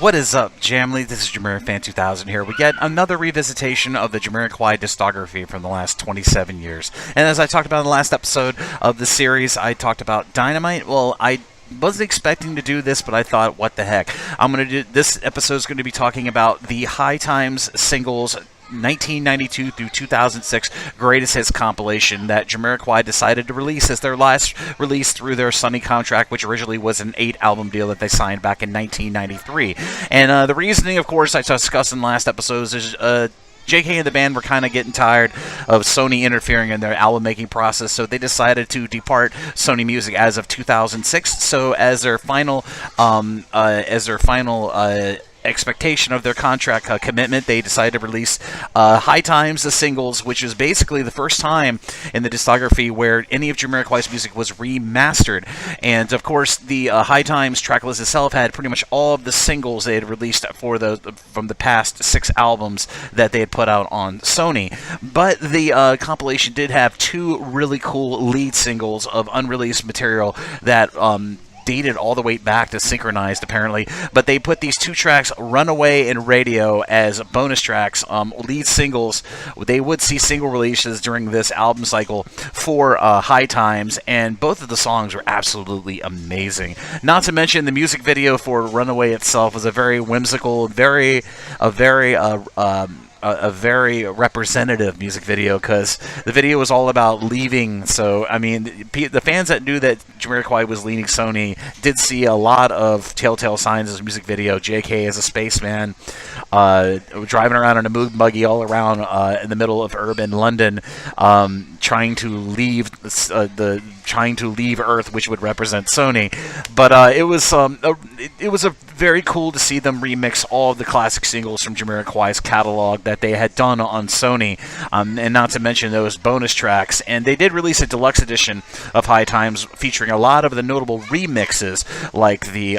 What is up, Jamily? This is JamiroFan 2000 here. We get another revisitation of the Jamiroquai Discography from the last 27 years. And as I talked about in the last episode of the series, I talked about Dynamite. Well, I wasn't expecting to do this, but I thought, what the heck? This episode is going to be talking about the High Times singles 1992 through 2006 greatest hits compilation that Jamiroquai decided to release as their last release through their Sony contract, which originally was an 8-album deal that they signed back in 1993. And the reasoning, of course, I discussed in last episodes is JK and the band were kind of getting tired of Sony interfering in their album making process, so they decided to depart Sony Music as of 2006. So as their final expectation of their contract commitment, they decided to release High Times, the singles, which is basically the first time in the discography where any of Jamiroquai's music was remastered. And of course, the High Times track list itself had pretty much all of the singles they had released from the past 6 albums that they had put out on Sony. But the compilation did have 2 really cool lead singles of unreleased material that dated all the way back to Synchronized, apparently. But they put these 2 tracks, Runaway and Radio, as bonus tracks, lead singles. They would see single releases during this album cycle for High Times, and both of the songs were absolutely amazing. Not to mention the music video for Runaway itself was a very whimsical, a very representative music video, because the video was all about leaving. So, I mean, the fans that knew that Jamiroquai was leaving Sony did see a lot of telltale signs as a music video. JK as a spaceman, driving around in a mood buggy all around in the middle of urban London, trying to leave Earth, which would represent Sony. But it was a very cool to see them remix all of the classic singles from Jamiroquai's catalog that they had done on Sony, and not to mention those bonus tracks. And they did release a deluxe edition of High Times featuring a lot of the notable remixes, like the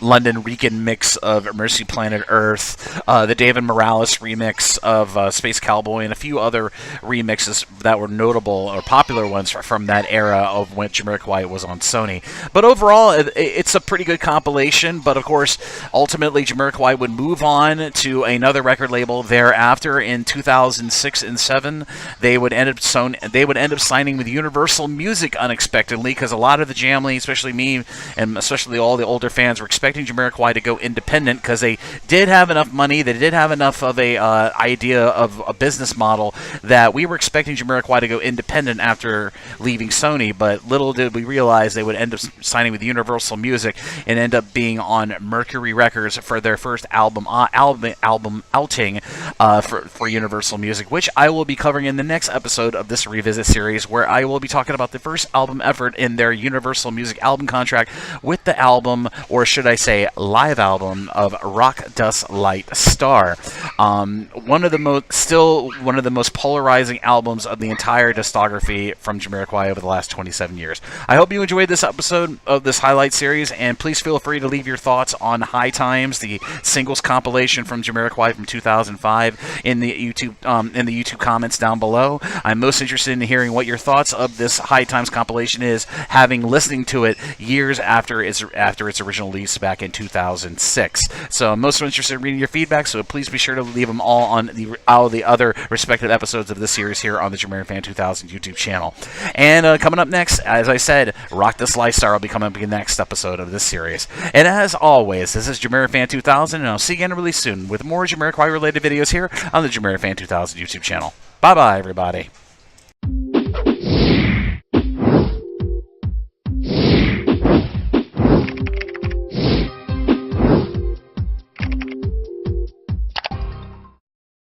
London Rican mix of Mercy Planet Earth, the David Morales remix of Space Cowboy, and a few other remixes that were notable or popular ones from that era of when Jamiroquai was on Sony. But overall, it's a pretty good compilation. But of course, ultimately, Jamiroquai would move on to another record label thereafter in 2006 and 2007. They would end up signing with Universal Music unexpectedly, because a lot of the Jamily, especially me, and especially all the older fans, were expecting Jamiroquai to go independent, because they did have enough money, they did have enough of a idea of a business model, that we were expecting Jamiroquai to go independent after leaving Sony. But little did we realize they would end up signing with Universal Music and end up being on Mercury Records for their first album outing for Universal Music, which I will be covering in the next episode of this revisit series, where I will be talking about the first album effort in their Universal Music album contract with the album, or should I say live album, of Rock Dust Light Star. One of the most polarizing albums of the entire discography from Jamiroquai over the last 27 years. I hope you enjoyed this episode of this highlight series, and please feel free to leave your thoughts on High Times, the singles compilation from Jamiroquai from 2005, in the YouTube comments down below. I'm most interested in hearing what your thoughts of this High Times compilation is, having listening to it years after its original release back in 2006. So I'm most interested in reading your feedback, so please be sure to leave them all on all the other respective episodes of this series here on the JamiroFan 2000 YouTube channel. And coming up next, as I said, Rock This Lifestyle will be coming up in the next episode of this series. And as always, this is JamiroFan 2000, and I'll see you again really soon with more Jamiroquai related videos here on the JamiroFan 2000 YouTube channel. Bye-bye, everybody.